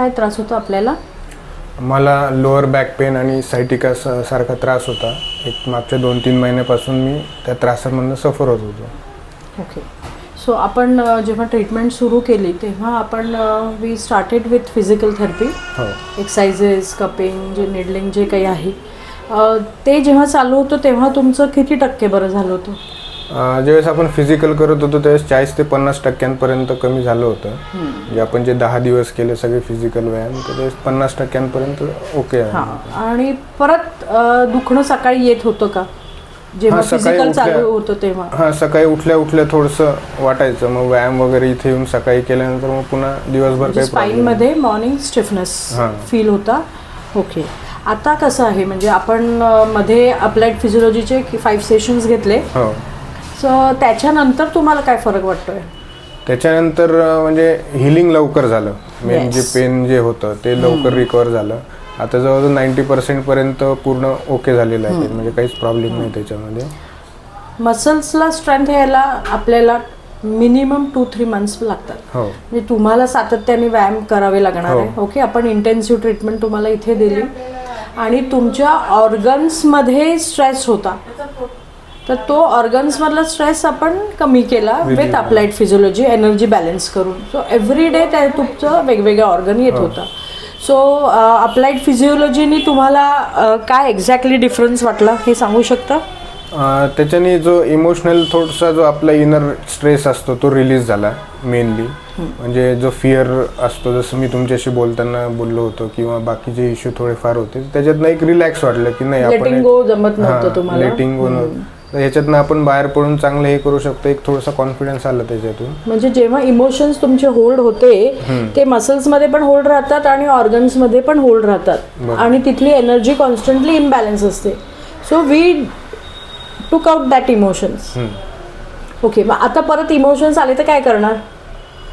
काय त्रास होतो आपल्याला? मला लोअर बॅक पेन आणि सायटिका सारखा त्रास होता. एक मागच्या 2-3 महिन्यापासून मी त्या त्रासामधून सफर होत होतो. ओके. सो आपण जेव्हा ट्रीटमेंट सुरू केली तेव्हा आपण we started with physical therapy. हो. एक्सरसाइजेस, कपिंग, जे निडलिंग जे काही आहे ते जेव्हा चालू होतं तेव्हा तुमचं किती टक्के बरं झालं होतं? ज्यावेळेस आपण फिजिकल करत होतो त्यावेळेस 40 ते 50% कमी झालं होतं. म्हणजे आपण जे 10 दिवस केले सगळे फिजिकल व्यायाम तर त्यावेळेस 50% ओके आहे. हां. आणि परत दुखणं सकाळी येत होतं का जेव्हा फिजिकल चालू होतं तेव्हा? हां, सकाळी उठल्या थोडंसं वाटायचं. मग व्यायाम वगैरे इथे येऊन सकाळी केल्यानंतर मग पुन्हा दिवसभर काही स्पाईनमध्ये मॉर्निंग स्टिफनेस फील होता. ओके. आता कसं आहे म्हणजे आपण मध्ये अप्लाइड फिजिओलॉजीचे 5 सेशन्स घेतले. हो. सो त्याच्यानंतर तुम्हाला काय फरक वाटतोय? त्याच्यानंतर म्हणजे हिलिंग लवकर झालं. मेन जे पेन जे होतं ते लवकर रिकवर झालं. आता जवळजवळ 90% पर्यंत पूर्ण ओके झालेलं आहे. म्हणजे काहीच प्रॉब्लेम नाही त्याच्यामध्ये. मसल्सला स्ट्रेंथ यायला आपल्याला मिनिमम 2-3 मंथ्स लागतात. हो. म्हणजे तुम्हाला सातत्याने व्यायाम करावे लागणार आहे. ओके. आपण इंटेन्सिव्ह ट्रीटमेंट तुम्हाला इथे दिली आणि तुमच्या ऑर्गन्समध्ये स्ट्रेस होता तर तो ऑर्गन्समधला स्ट्रेस आपण कमी केला with applied physiology energy balance करून. सो एव्हरी डे त्या तुमचं वेगवेगळ्या ऑर्गन येत होता. सो अप्लाइड फिजिओलॉजीनी तुम्हाला काय एक्झॅक्टली डिफरन्स वाटला हे सांगू शकता? त्याच्याने जो इमोशनल थोडासा जो आपला इनर स्ट्रेस असतो तो रिलीज झाला मेनली. म्हणजे जो फिअर असतो जसं मी तुमच्याशी बोलताना बोललो होतो किंवा बाकीचे इश्यू थोडेफार होते त्याच्यातनं एक रिलॅक्स वाटलं की नाही आपण लेटिंग गो जमत नव्हतं तुम्हाला. लेटिंग गो ह्याच्यातनं आपण बाहेर पडून चांगलं हे करू शकतो. एक थोडासा कॉन्फिडन्स आला त्याच्यातून. म्हणजे जेव्हा इमोशन्स तुमचे होल्ड होते ते मसल्समध्ये पण होल्ड राहतात आणि ऑर्गन्समध्ये पण होल्ड राहतात आणि तिथली एनर्जी कॉन्स्टंटली इम्बॅलन्स असते. So we took out that emotions. Okay. मग आता परत इमोशन्स आले तर काय करणार?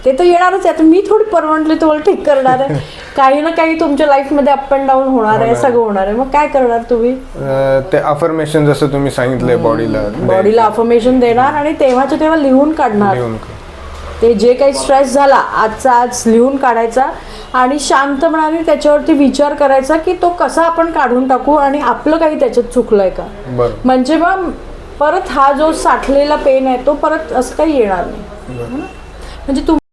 ते तर येणारच आहे. आता मी थोडी परमनंटली तुम्हाला ठीक करणार आहे. काही ना काही तुमच्या लाईफमध्ये अप अँड डाऊन होणार आहे, सगळं होणार आहे. मग काय करणार तुम्ही? ते अफर्मेशन जसं तुम्ही सांगितलंय बॉडीला अफर्मेशन देणार आणि तेव्हाच्या तेव्हा लिहून काढणार. ते जे काही स्ट्रेस झाला आजचा आज लिहून काढायचा आणि शांतपणाने त्याच्यावरती विचार करायचा की तो कसा आपण काढून टाकू आणि आपलं काही त्याच्यात चुकलंय का. म्हणजे मग परत हा जो साठलेला पेन आहे तो परत असं काही येणार नाही. म्हणजे